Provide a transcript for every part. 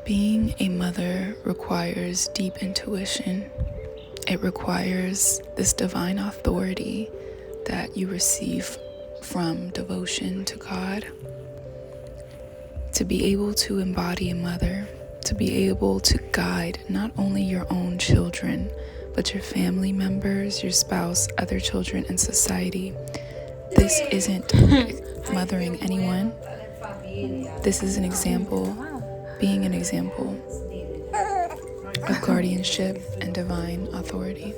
Being a mother requires deep intuition. It requires this divine authority that you receive from devotion to God. To be able to embody a mother, to be able to guide not only your own children, but your family members, your spouse, other children, and society. This isn't mothering anyone. This is an example, being an example of guardianship and divine authority.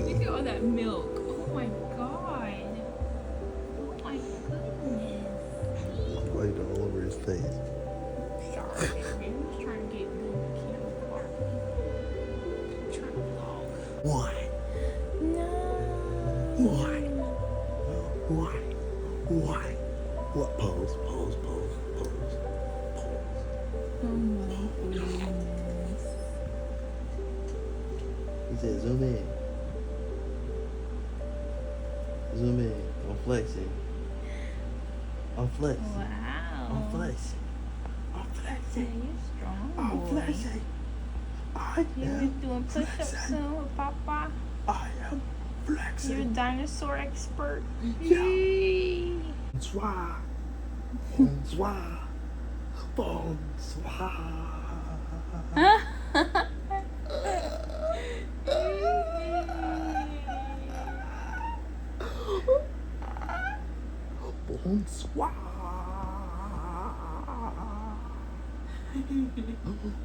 Look at all that milk. Oh my god. Oh my goodness. Right all over his face. Sorry, I'm just trying to get good camera quality. I'm trying to vlog. Why? No. Why? Why? Why? What? Pose, pose, pose, pose, pose. Oh my goodness. He said, zoom in. Zoom in. I'm flexing. I'm flexing. Wow. I'm flexing. I'm Yeah, flexing. you're strong. I'm boy. flexing. I You am be doing push-ups flexing. soon with Papa. I am You're a flexing. dinosaur expert. Yeah. Yay. Bonsoir. Bonsoir. Bonsoir. Bonsoir.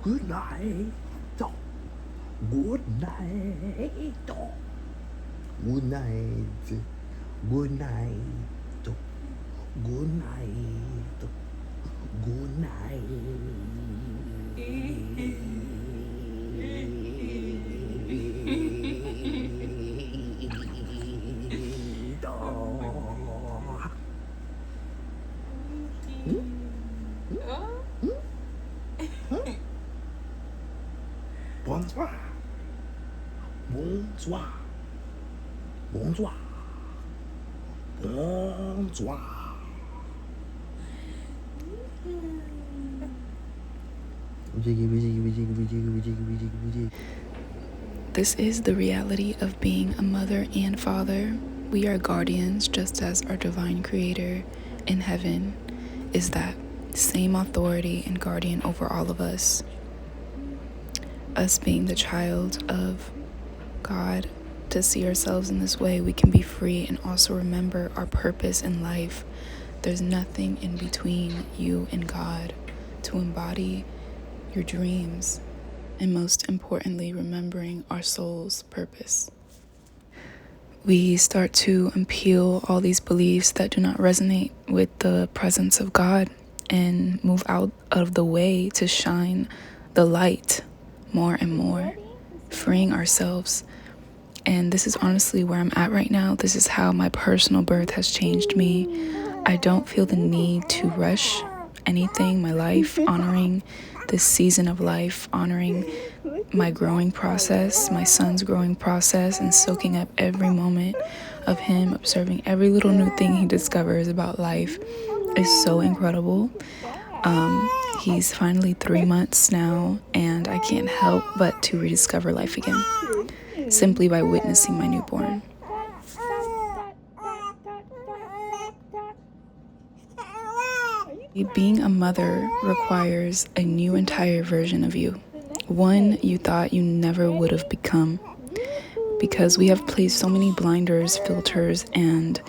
Good night. Good night. Good night. Good night. Good night. Good night. Bonsoir. Bonsoir. Bonsoir. Bonsoir. This is the reality of being a mother and father. We are guardians just as our divine creator in heaven is that same authority and guardian over all of us. Us being the child of God, to see ourselves in this way, we can be free and also remember our purpose in life. There's nothing in between you and God, to embody your dreams, and most importantly, remembering our soul's purpose. We start to unpeel all these beliefs that do not resonate with the presence of God and move out of the way to shine the light more and more, freeing ourselves. And this is honestly where I'm at right now. This is how my personal birth has changed me. I don't feel the need to rush anything, my life, honoring this season of life, honoring my growing process, my son's growing process, and soaking up every moment of him, observing every little new thing he discovers about life is so incredible. He's finally 3 months now, and I can't help but to rediscover life again, simply by witnessing my newborn. Being a mother requires a new entire version of you, one you thought you never would have become, because we have placed so many blinders, filters, and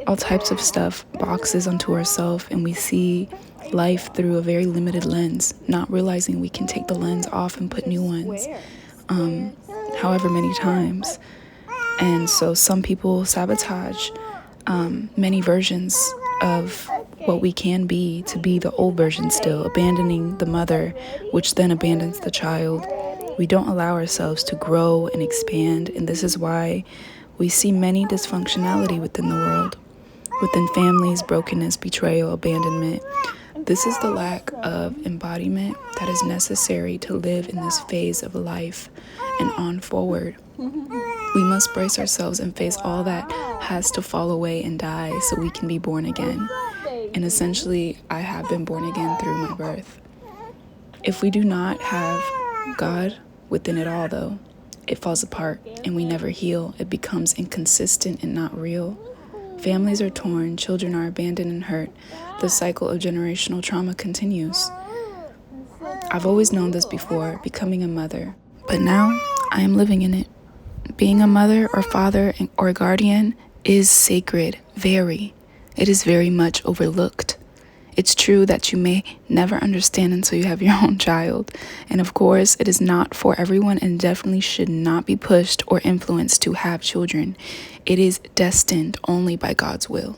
all types of stuff, boxes onto ourselves, and we see life through a very limited lens, not realizing we can take the lens off and put new ones, however many times. And so some people sabotage many versions of what we can be to be the old version still, abandoning the mother, which then abandons the child. We don't allow ourselves to grow and expand, and this is why We see many dysfunctionality within the world, within families, brokenness, betrayal, abandonment. This is the lack of embodiment that is necessary to live in this phase of life and on forward. We must brace ourselves and face all that has to fall away and die so we can be born again. And essentially, I have been born again through my birth. If we do not have God within it all, though, it falls apart and we never heal. It becomes inconsistent and not real. Families are torn, children are abandoned and hurt. The cycle of generational trauma continues. I've always known this before, becoming a mother, but now I am living in it. Being a mother or father or guardian is sacred, It is very much overlooked. It's true that you may never understand until you have your own child. And of course, it is not for everyone and definitely should not be pushed or influenced to have children. It is destined only by God's will.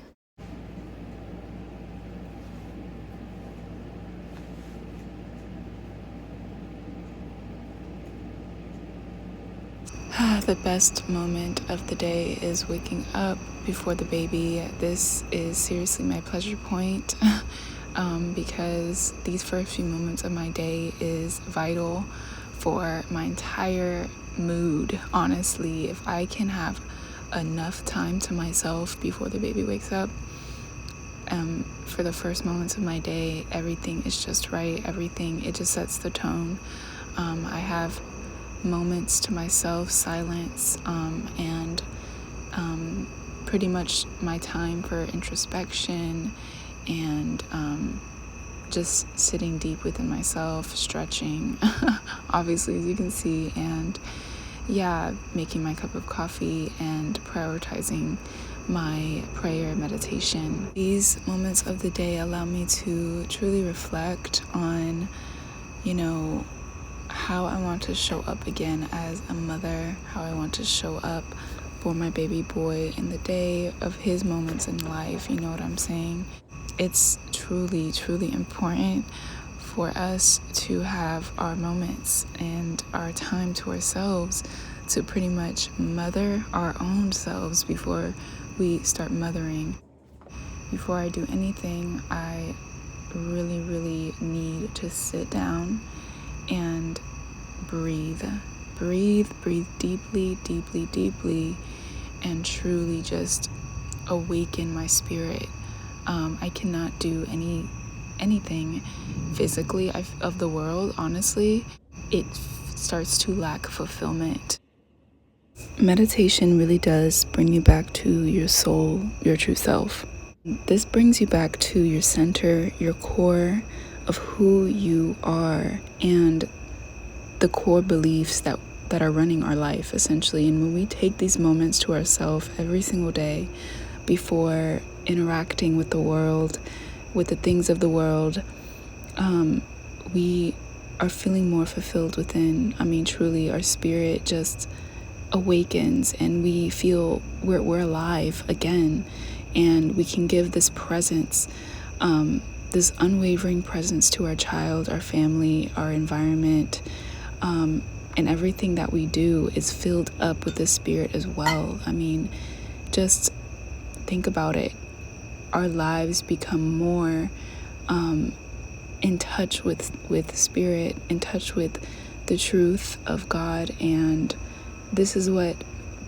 The best moment of the day is waking up before the baby. This is seriously my pleasure point because these first few moments of my day is vital for my entire mood. Honestly, if I can have enough time to myself before the baby wakes up, for the first moments of my day, everything is just right. It just sets the tone. I have moments to myself, silence, and pretty much my time for introspection and just sitting deep within myself, stretching, obviously, as you can see, and making my cup of coffee and prioritizing my prayer meditation. These moments of the day allow me to truly reflect on, how I want to show up again as a mother, how I want to show up for my baby boy in the day of his moments in life, you know what I'm saying? It's truly, truly important for us to have our moments and our time to ourselves to pretty much mother our own selves before we start mothering. Before I do anything, I really, really need to sit down and breathe deeply, and truly just awaken my spirit. I cannot do anything physically of the world. Honestly, it starts to lack fulfillment. Meditation really does bring you back to your soul, your true self. This brings you back to your center, your core of who you are, and the core beliefs that are running our life, essentially. And when we take these moments to ourselves every single day before interacting with the world, with the things of the world, we are feeling more fulfilled within. Truly, our spirit just awakens and we feel we're alive again, and we can give this presence, this unwavering presence to our child, our family, our environment, and everything that we do is filled up with the spirit as well. Just think about it. Our lives become more in touch with spirit, in touch with the truth of God, and this is what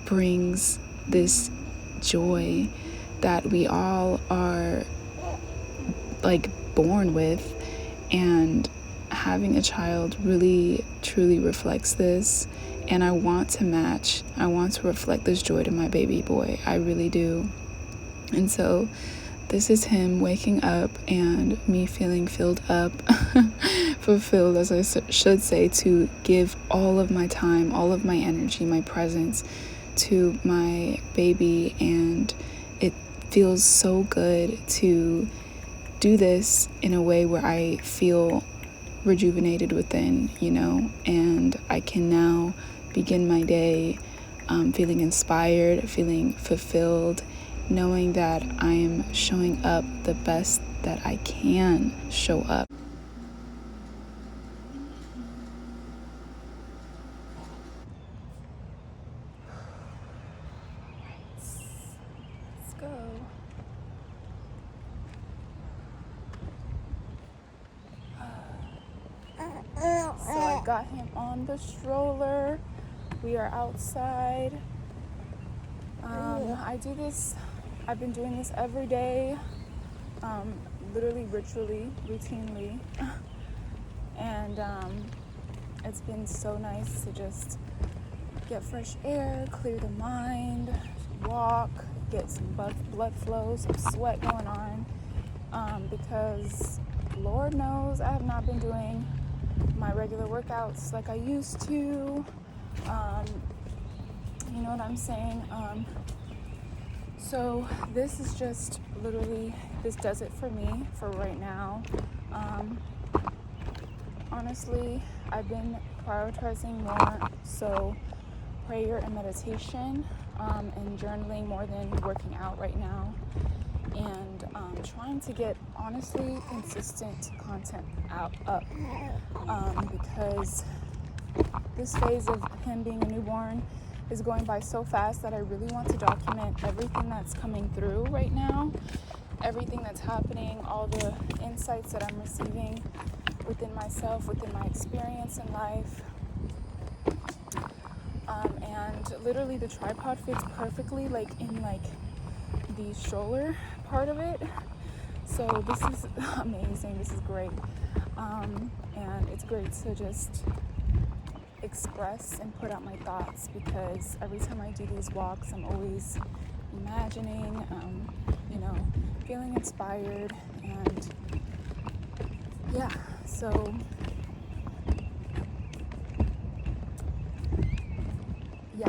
brings this joy that we all are born with. And having a child really truly reflects this, and I want to reflect this joy to my baby boy. I really do. And so this is him waking up and me feeling filled up, fulfilled, as I should say, to give all of my time, all of my energy, my presence to my baby. And it feels so good to do this in a way where I feel rejuvenated within, and I can now begin my day feeling inspired, feeling fulfilled, knowing that I am showing up the best that I can show up. go. So I got him on the stroller. We are outside. I do this, I've been doing this every day, literally, ritually, routinely. And it's been so nice to just get fresh air, clear the mind, walk, get some blood flow, some sweat going on, because Lord knows I have not been doing my regular workouts like I used to. You know what I'm saying? So this is just literally, this does it for me for right now. Honestly, I've been prioritizing more so prayer and meditation, and journaling more than working out right now, and trying to get honestly consistent content up, because this phase of him being a newborn is going by so fast that I really want to document everything that's coming through right now, everything that's happening, all the insights that I'm receiving within myself, within my experience in life. And literally the tripod fits perfectly in the stroller part of it. So this is amazing. This is great. And it's great to just express and put out my thoughts, because every time I do these walks, I'm always imagining, feeling inspired, and yeah,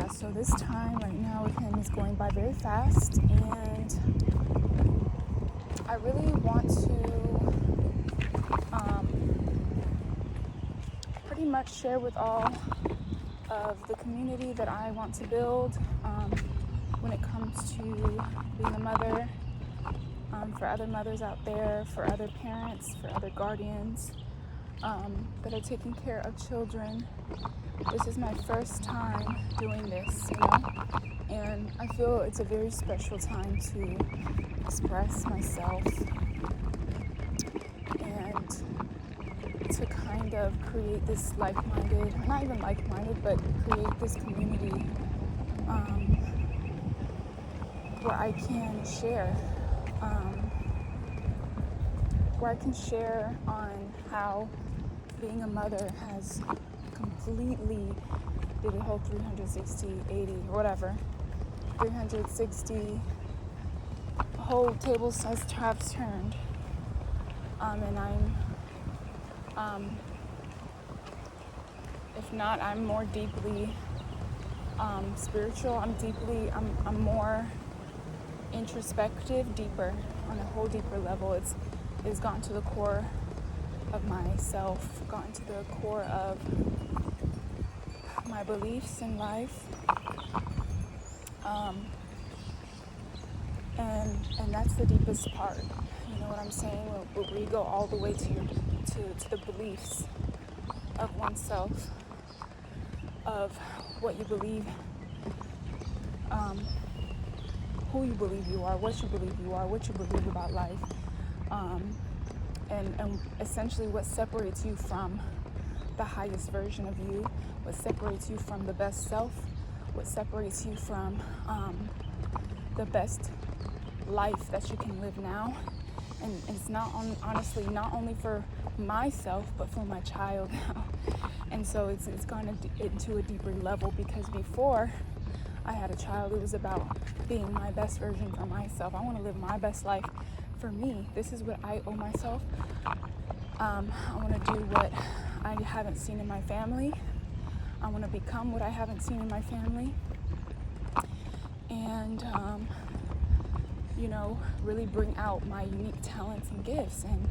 so this time right now with him is going by very fast, and I really want to pretty much share with all of the community that I want to build when it comes to being a mother, for other mothers out there, for other parents, for other guardians that are taking care of children. This is my first time doing this, and I feel it's a very special time to express myself and to kind of create this like-minded, not even like-minded, but create this community where I can share on how being a mother has completely did a whole 360, 80, whatever, 360, whole tables have turned, and I'm, if not, I'm more deeply spiritual. I'm more introspective, deeper, on a whole deeper level. It's gotten to the core of myself, gotten to the core of my beliefs in life, and that's the deepest part. You know what I'm saying? Where we go all the way to the beliefs of oneself, of what you believe, who you believe you are, what you believe you are, what you believe about life, and essentially what separates you from the highest version of you, what separates you from the best self, what separates you from the best life that you can live now. And it's honestly not only for myself, but for my child now. And so it's gone into a deeper level, because before I had a child, it was about being my best version for myself. I want to live my best life for me. This is what I owe myself. I want to do what I haven't seen in my family. I want to become what I haven't seen in my family. And, really bring out my unique talents and gifts. And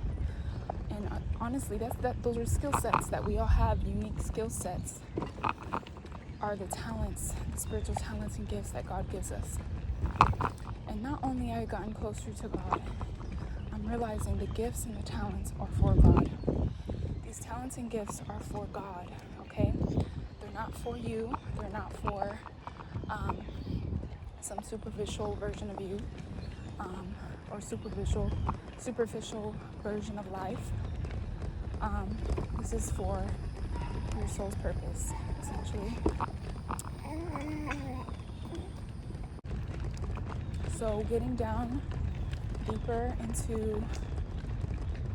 honestly, those are skill sets that we all have. Unique skill sets are the talents, the spiritual talents and gifts that God gives us. And not only have I gotten closer to God, I'm realizing the gifts and the talents are for God. These talents and gifts are for God, okay? They're not for you. They're not for some superficial version of you. or superficial version of life. This is for your soul's purpose, essentially. So getting down deeper into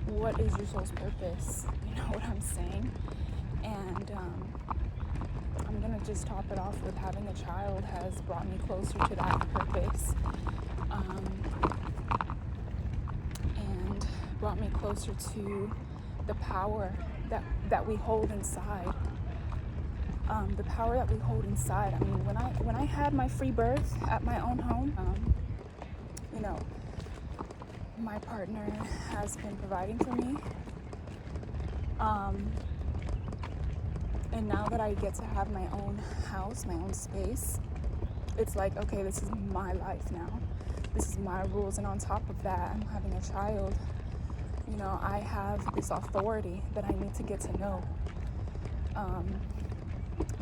what is your soul's purpose, you know what I'm saying? And I'm gonna just top it off with having a child has brought me closer to that purpose, and brought me closer to the power that we hold inside. The power that we hold inside. I mean, when I had my free birth at my own home, you know, my partner has been providing for me. And now that I get to have my own house, my own space, it's like, okay, this is my life now. This is my rules. And on top of that, I'm having a child. You know, I have this authority that I need to get to know.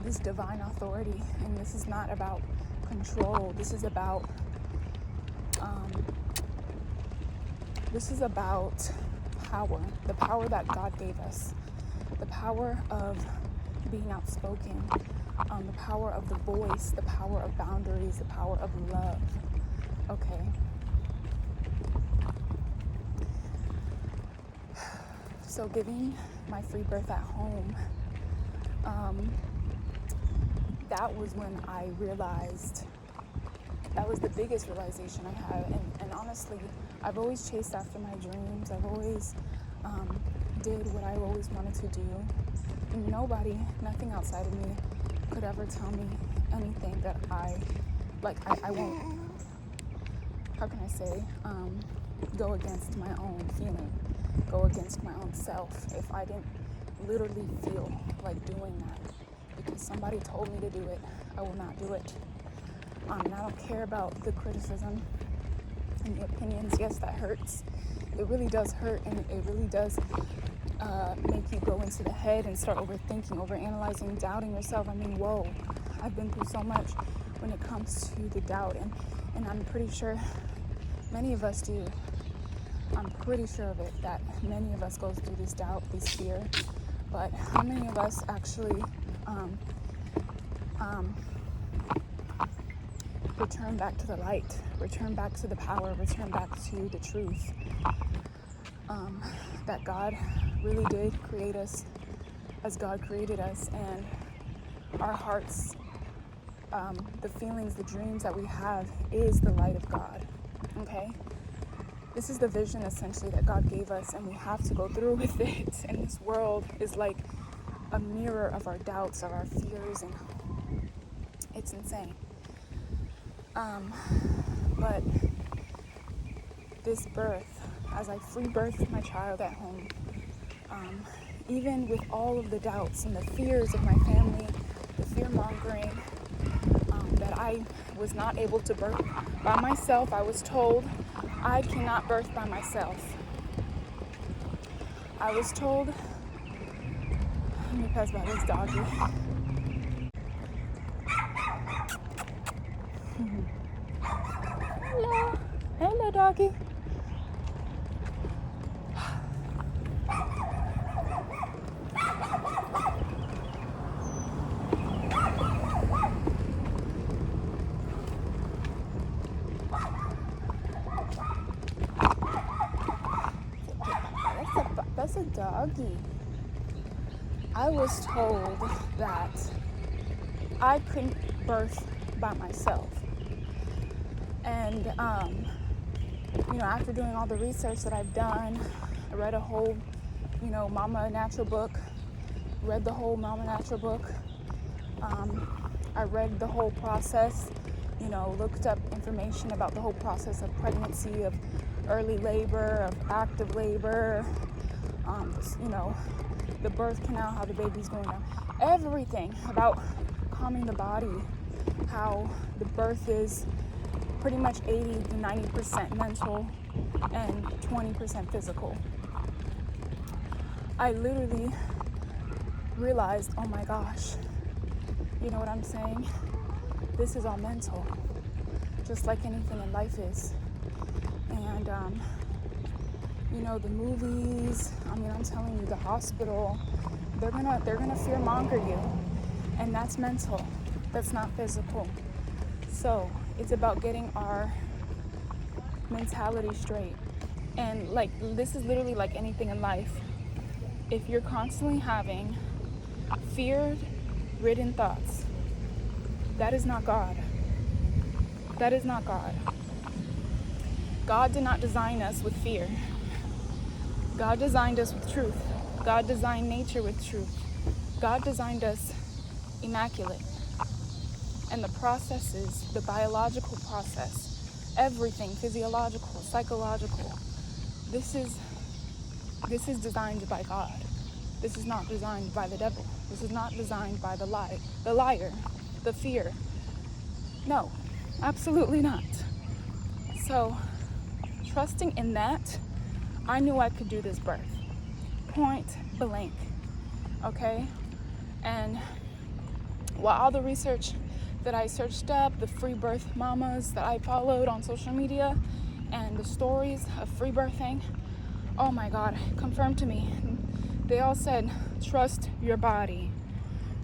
This divine authority. And this is not about control. This is about power. The power that God gave us. The power of being outspoken, the power of the voice, the power of boundaries, the power of love. Okay. So giving my free birth at home, that was when I realized, that was the biggest realization I had. And honestly, I've always chased after my dreams. I've always did what I always wanted to do. And nothing outside of me could ever tell me anything that I won't, how can I say, go against my own feeling, go against my own self if I didn't literally feel like doing that. Because somebody told me to do it, I will not do it. And I don't care about the criticism and the opinions. Yes, that hurts. It really does hurt, and it really does make you go into the head and start overthinking, overanalyzing, doubting yourself. I mean, whoa, I've been through so much when it comes to the doubt, and I'm pretty sure many of us do. I'm pretty sure of it, that many of us go through this doubt, this fear. But how many of us actually return back to the light, return back to the power, return back to the truth, that God really did create us as God created us, and our hearts, the feelings, the dreams that we have is the light of God, okay? This is the vision essentially that God gave us, and we have to go through with it. And this world is like a mirror of our doubts, of our fears, and it's insane. But this birth, as I free birthed my child at home, even with all of the doubts and the fears of my family, the fear-mongering, that I was not able to birth by myself. I was told I cannot birth by myself. I was told, let me pass by this doggy. Hello. Hello, doggy. That's a doggy. I was told that I couldn't birth by myself. And, after doing all the research that I've done, I read a whole, Mama Natural book, read the whole Mama Natural book. I read the whole process, looked up information about the whole process of pregnancy, of early labor, of active labor, the birth canal, how the baby's going down, everything about calming the body, how the birth is pretty much 80 to 90% mental and 20% physical. I literally realized, oh my gosh, you know what I'm saying? This is all mental, just like anything in life is. And the movies, I'm telling you, the hospital, they're gonna fear monger you, and that's mental, that's not physical. So it's about getting our mentality straight. And like, this is literally like anything in life. If you're constantly having fear-ridden thoughts, that is not God. That is not God. God did not design us with fear. God designed us with truth. God designed nature with truth. God designed us immaculate. And the processes, the biological process, everything, physiological, psychological, this is designed by God. This is not designed by the devil. This is not designed by the liar, the fear. No, absolutely not. So, trusting in that, I knew I could do this birth. Point blank. Okay? And while all the research that I searched up, the free birth mamas that I followed on social media, and the stories of free birthing, oh my God, confirmed to me. They all said, trust your body.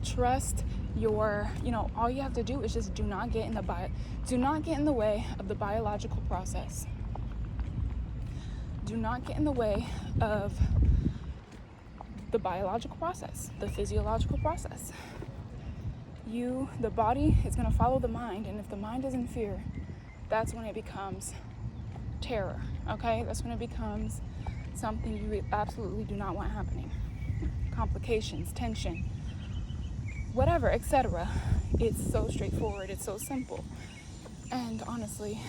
Trust your, all you have to do is just do not get in the way of the biological process. Do not get in the way of the biological process, the physiological process. The body is going to follow the mind, and if the mind is in fear, that's when it becomes terror, okay? That's when it becomes something you absolutely do not want happening. Complications, tension, whatever, etc. It's so straightforward, it's so simple. And honestly,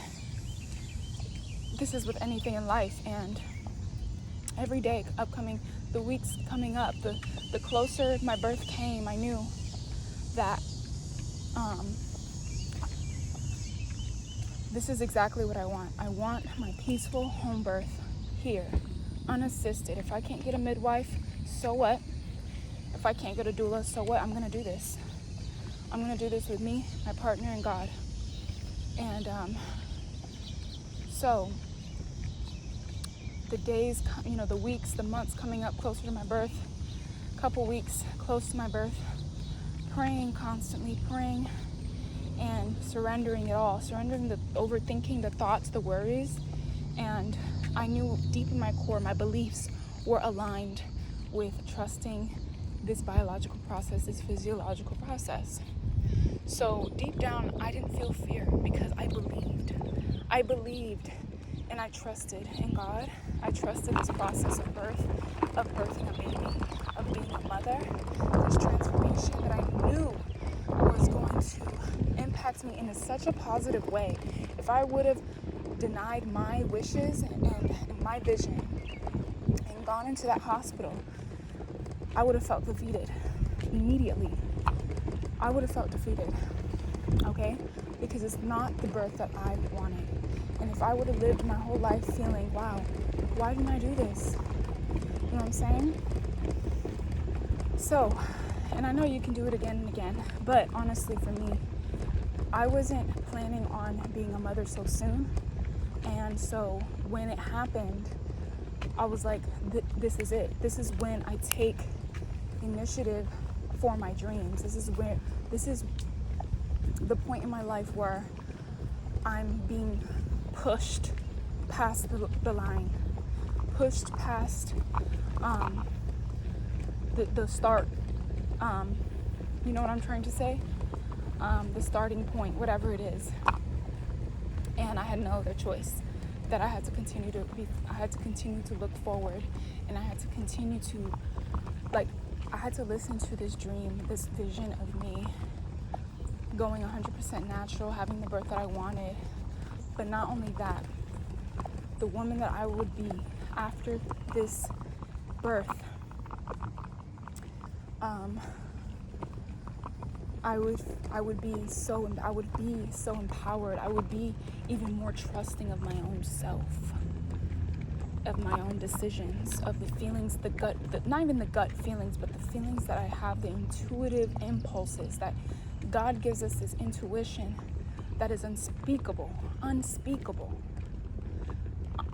this is with anything in life, and every day the weeks coming up, the closer my birth came, I knew that this is exactly what I want. I want my peaceful home birth here, unassisted. If I can't get a midwife, so what? If I can't get a doula, so what? I'm going to do this. I'm going to do this with me, my partner, and God. And so the days, the weeks, the months coming up closer to my birth, couple weeks close to my birth, praying constantly, praying and surrendering it all, surrendering the overthinking, the thoughts, the worries. And I knew deep in my core, my beliefs were aligned with trusting this biological process, this physiological process. So deep down, I didn't feel fear because I believed and I trusted in God. I trusted this process of birth, of birthing a baby, of being a mother, this transformation that I knew was going to impact me in such a positive way. If I would have denied my wishes and my vision and gone into that hospital, I would have felt defeated immediately. I would have felt defeated, okay? Because it's not the birth that I wanted. And if I would have lived my whole life feeling, wow, why didn't I do this? You know what I'm saying? So, and I know you can do it again and again, but honestly for me, I wasn't planning on being a mother so soon. And so when it happened, I was like, this is it. This is when I take initiative for my dreams. This is the point in my life where I'm being pushed past the line, pushed past the start. You know what I'm trying to say? The starting point, whatever it is. And I had no other choice. That I had to continue to look forward, and I had to continue to, I had to listen to this dream, this vision of me going 100% natural, having the birth that I wanted. But not only that, the woman that I would be after this birth, I would be so empowered. I would be even more trusting of my own self, of my own decisions, of the feelings, not even the gut feelings, but the feelings that I have, the intuitive impulses that God gives us, this intuition that is unspeakable.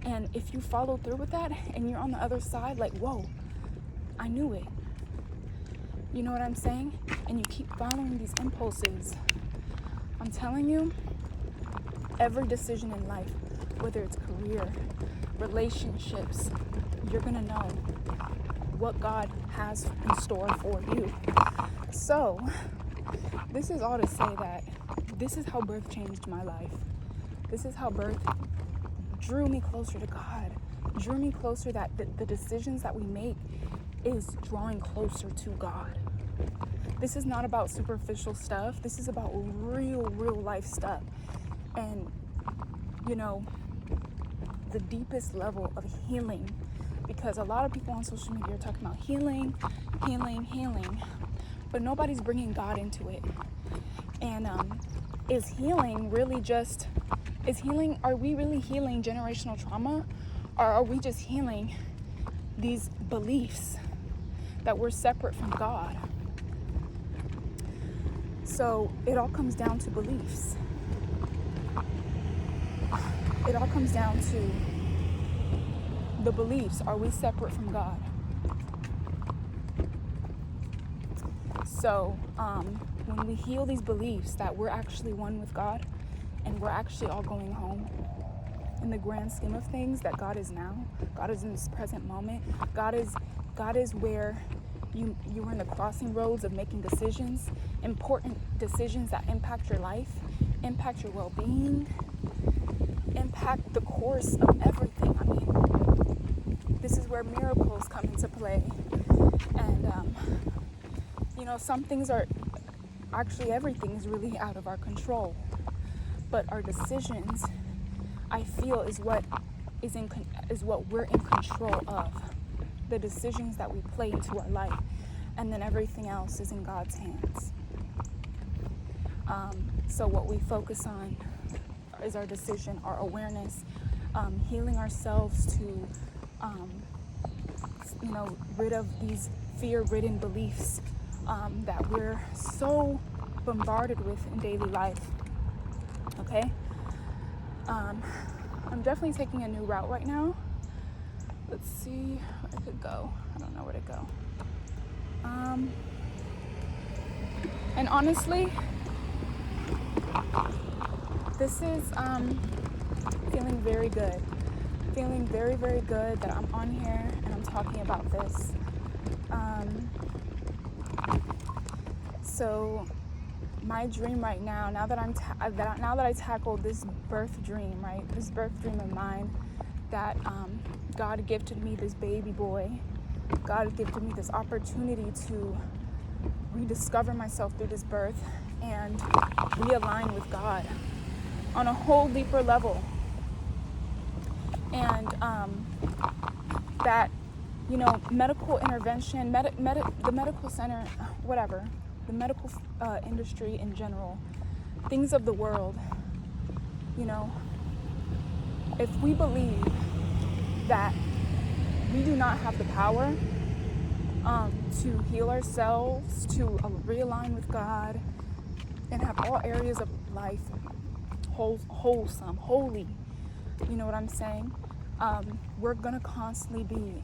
And if you follow through with that and you're on the other side, like, whoa, I knew it. You know what I'm saying? And you keep following these impulses. I'm telling you, every decision in life, whether it's career, relationships, you're gonna know what God has in store for you. So, this is all to say that this is how birth changed my life. This is how birth drew me closer to God, drew me closer that the decisions that we make is drawing closer to God. This is not about superficial stuff. This is about real life stuff. And, you know, the deepest level of healing, because a lot of people on social media are talking about healing, but nobody's bringing God into it. And is healing, are we really healing generational trauma? Or are we just healing these beliefs that we're separate from God? So it all comes down to beliefs. It all comes down to the beliefs. Are we separate from God? So when we heal these beliefs that we're actually one with God and we're actually all going home, in the grand scheme of things, that God is now, God is in this present moment, God is where you are in the crossing roads of making decisions, important decisions that impact your life, impact your well-being, impact the course of everything. I mean, this is where miracles come into play. And you know, some things are actually, everything is really out of our control, but our decisions, I feel, is what we're in control of. The decisions that we play into our life, and then everything else is in God's hands. So what we focus on is our decision, our awareness, healing ourselves to, rid of these fear-ridden beliefs that we're so bombarded with in daily life. Okay? I'm definitely taking a new route right now. Let's see where I could go. I don't know where to go. And honestly, this is feeling very good. Feeling very good that I'm on here and I'm talking about this. So my dream right now, now that I tackled this birth dream, right? This birth dream of mine, that God gifted me this baby boy. God gifted me this opportunity to rediscover myself through this birth and realign with God on a whole deeper level. And that, medical intervention, the medical center, whatever, the medical industry in general, things of the world, if we believe that we do not have the power to heal ourselves, to realign with God, and have all areas of life wholesome, holy, you know what I'm saying? We're gonna constantly be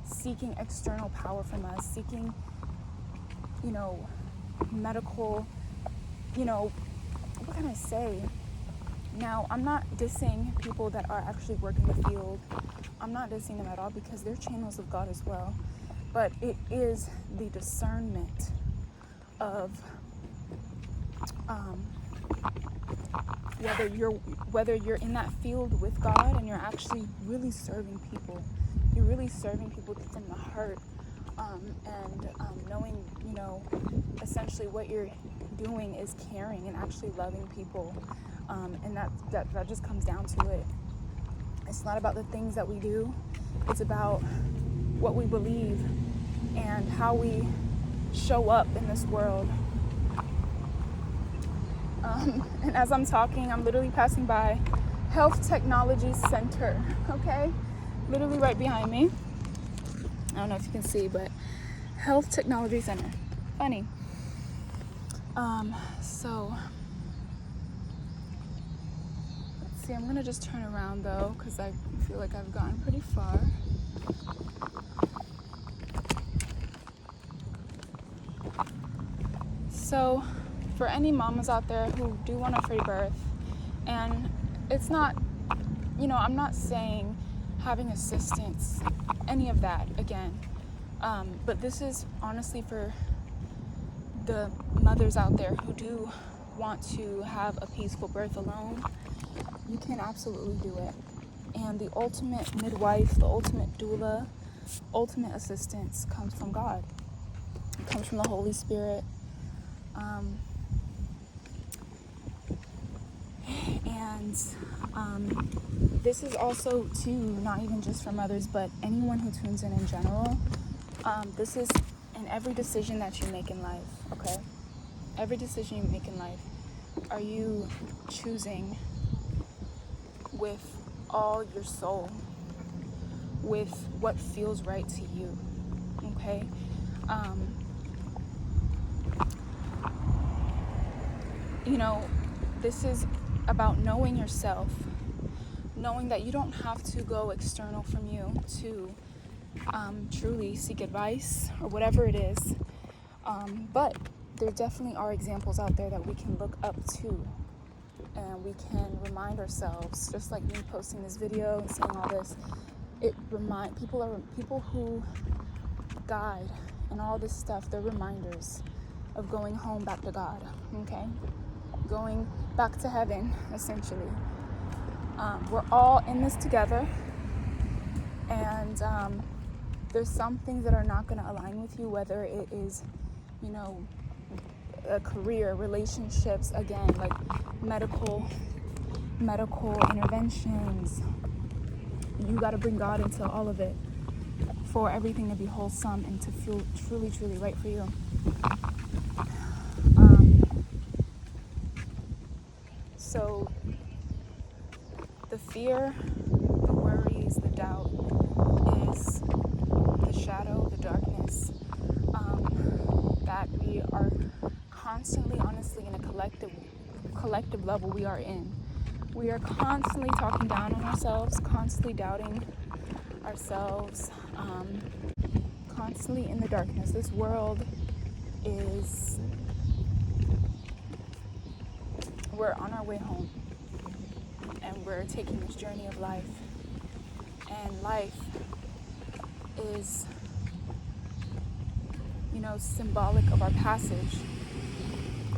seeking external power from us, seeking, medical, what can I say? Now, I'm not dissing people that are actually working the field. I'm not dissing them at all, because they're channels of God as well. But it is the discernment of whether you're in that field with God and you're actually really serving people. You're really serving people from the heart, and knowing, essentially what you're doing is caring and actually loving people. And that just comes down to it. It's not about the things that we do. It's about what we believe and how we show up in this world. And as I'm talking, I'm literally passing by Health Technology Center, okay? Literally right behind me. I don't know if you can see, but Health Technology Center. Funny. So, let's See, I'm gonna just turn around though, because I feel like I've gone pretty far. So, for any mamas out there who do want a free birth, and it's not, I'm not saying having assistance, any of that, again, but this is honestly for the mothers out there who do want to have a peaceful birth alone. You can absolutely do it. And the ultimate midwife, the ultimate doula, ultimate assistance comes from God. It comes from the Holy Spirit. This is also too, not even just for mothers, but anyone who tunes in general. This is in every decision that you make in life, okay? Every decision you make in life, are you choosing with all your soul, with what feels right to you, okay? This is about knowing yourself, knowing that you don't have to go external from you to truly seek advice or whatever it is. But there definitely are examples out there that we can look up to, and we can remind ourselves, just like me posting this video and saying all this. People who guide and all this stuff, they're reminders of going home back to God, okay? Going back to heaven, essentially. We're all in this together, and there's some things that are not going to align with you, whether it is, a career, relationships, again, like medical interventions. You got to bring God into all of it for everything to be wholesome and to feel truly, truly right for you. So the fear, the worries, the doubt is the shadow, the darkness that we are constantly, honestly, in a collective level we are in. We are constantly talking down on ourselves, constantly doubting ourselves, constantly in the darkness. This world is, we're on our way home, and we're taking this journey of life, and life is, symbolic of our passage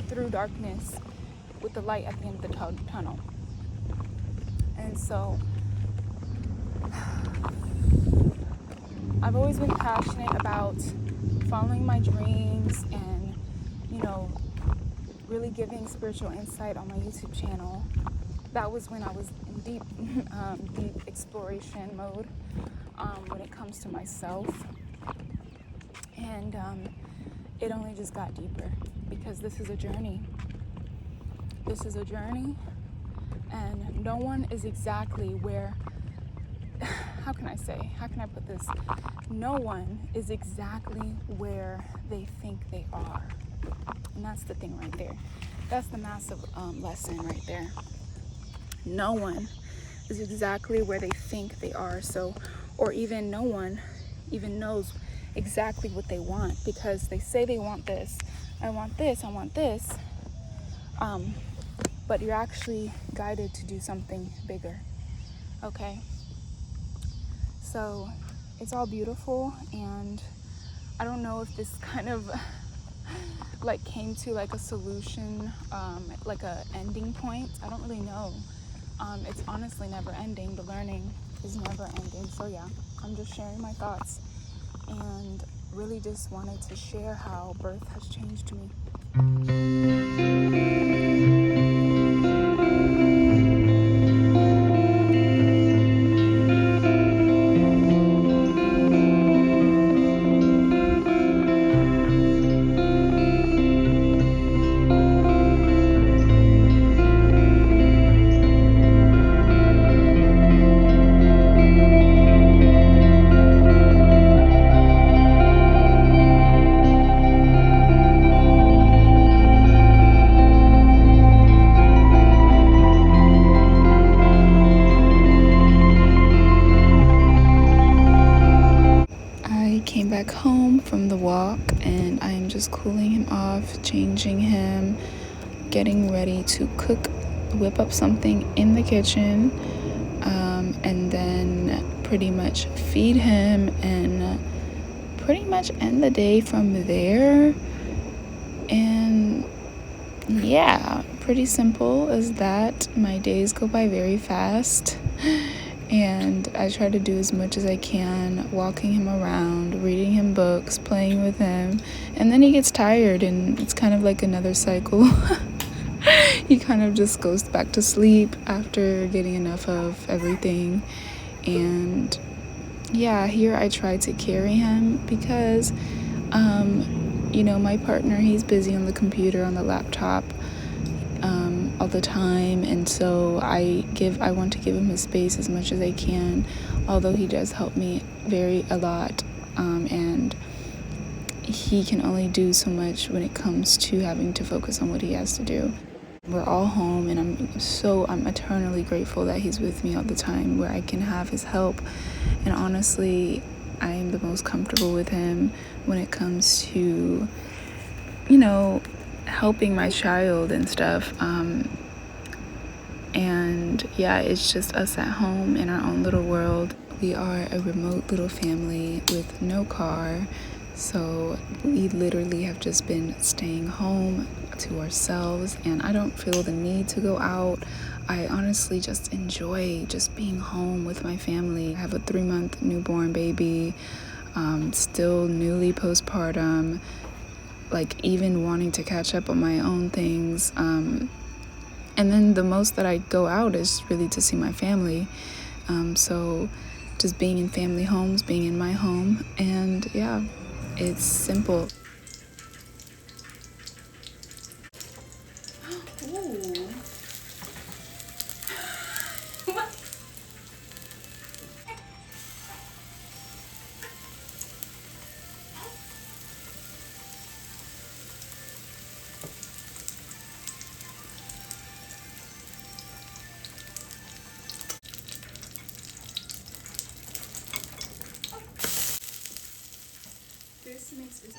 through darkness with the light at the end of the tunnel. And so I've always been passionate about following my dreams and, really giving spiritual insight on my YouTube channel. That was when I was in deep exploration mode when it comes to myself. And it only just got deeper, because this is a journey. This is a journey, and no one is exactly where, how can I put this? No one is exactly where they think they are. And that's the thing right there. That's the massive lesson right there. No one is exactly where they think they are. So, or even no one even knows exactly what they want, because they say they want this, I want this, I want this. But you're actually guided to do something bigger. Okay? So it's all beautiful, and I don't know if this kind of came to a solution, like a ending point. I don't really know. It's honestly never ending. The learning is never ending. So yeah, I'm just sharing my thoughts, and really just wanted to share how birth has changed me. from the walk, and I am just cooling him off, changing him, getting ready to whip up something in the kitchen, and then pretty much feed him and pretty much end the day from there. And yeah, pretty simple as that. My days go by very fast, and I try to do as much as I can, walking him around, reading him books, playing with him, and then he gets tired, and it's kind of like another cycle. He kind of just goes back to sleep after getting enough of everything. And yeah, here I try to carry him because my partner, he's busy on the computer, on the laptop, all the time, and so I want to give him his space as much as I can, although he does help me a lot, and he can only do so much when it comes to having to focus on what he has to do. We're all home, and I'm eternally grateful that he's with me all the time, where I can have his help. And honestly, I am the most comfortable with him when it comes to, helping my child and stuff. And yeah, it's just us at home in our own little world. We are a remote little family with no car, so we literally have just been staying home to ourselves, and I don't feel the need to go out. I honestly just enjoy just being home with my family. I have a 3-month newborn baby, still newly postpartum, like even wanting to catch up on my own things. And then the most that I go out is really to see my family. So just being in family homes, being in my home, and yeah, it's simple. This makes it.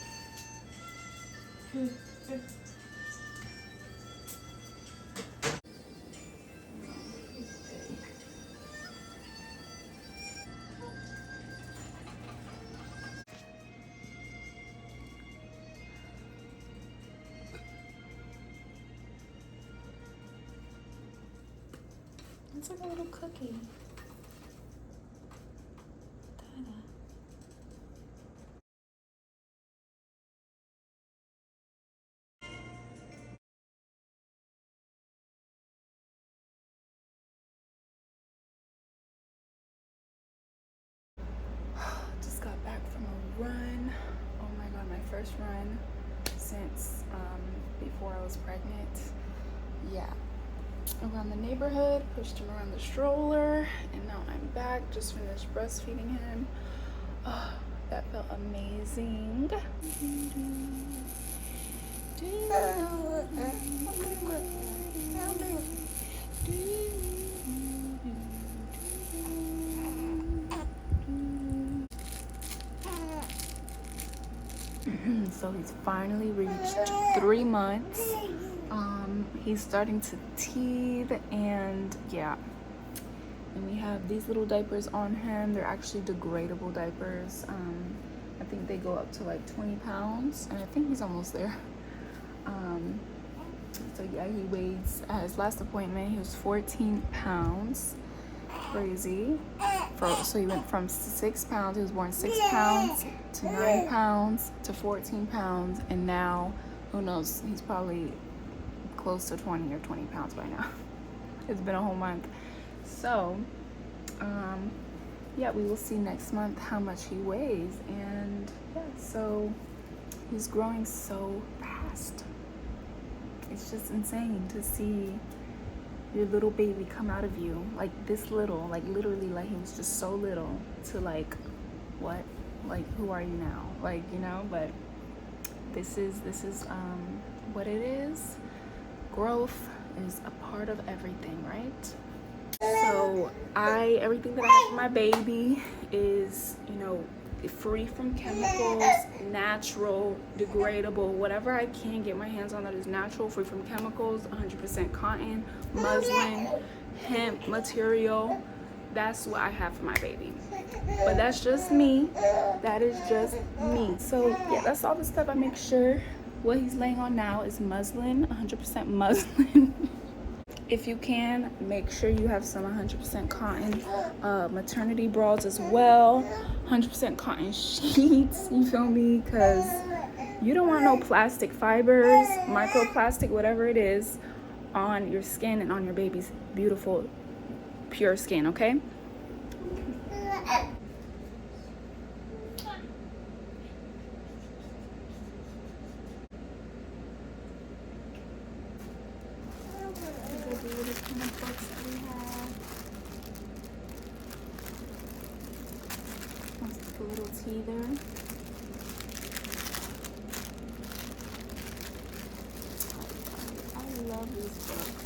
It's like a little cookie. Just got back from a run. Oh my god, my first run since before I was pregnant. Yeah, around the neighborhood, pushed him around the stroller, and now I'm back. Just finished breastfeeding him. Oh, that felt amazing. So he's finally reached 3 months. He's starting to teeth, and yeah. And we have these little diapers on him. They're actually degradable diapers. I think they go up to like 20 pounds, and I think he's almost there. So yeah, he weighs, at his last appointment, he was 14 pounds. Crazy. So he went from 6 pounds, he was born 6 pounds, to 9 pounds, to 14 pounds, and now, who knows, he's probably close to 20 or 20 pounds by now. It's been a whole month. So, yeah, we will see next month how much he weighs. And yeah, so he's growing so fast. It's just insane to see your little baby come out of you, like this little, like literally, like he was just so little, to like, what, like, who are you now, like, but this is what it is. Growth is a part of everything, right? So everything that I have for my baby is, free from chemicals, natural, degradable, whatever I can get my hands on that is natural, free from chemicals, 100% cotton, muslin, hemp material. That's what I have for my baby. But that's just me. That is just me. So yeah, that's all the stuff. I make sure what he's laying on now is muslin, 100% muslin. If you can, make sure you have some 100% cotton maternity bras as well, 100% cotton sheets, you feel me? Because you don't want no plastic fibers, microplastic, whatever it is, on your skin and on your baby's beautiful, pure skin, okay? A little tea there. I love these books.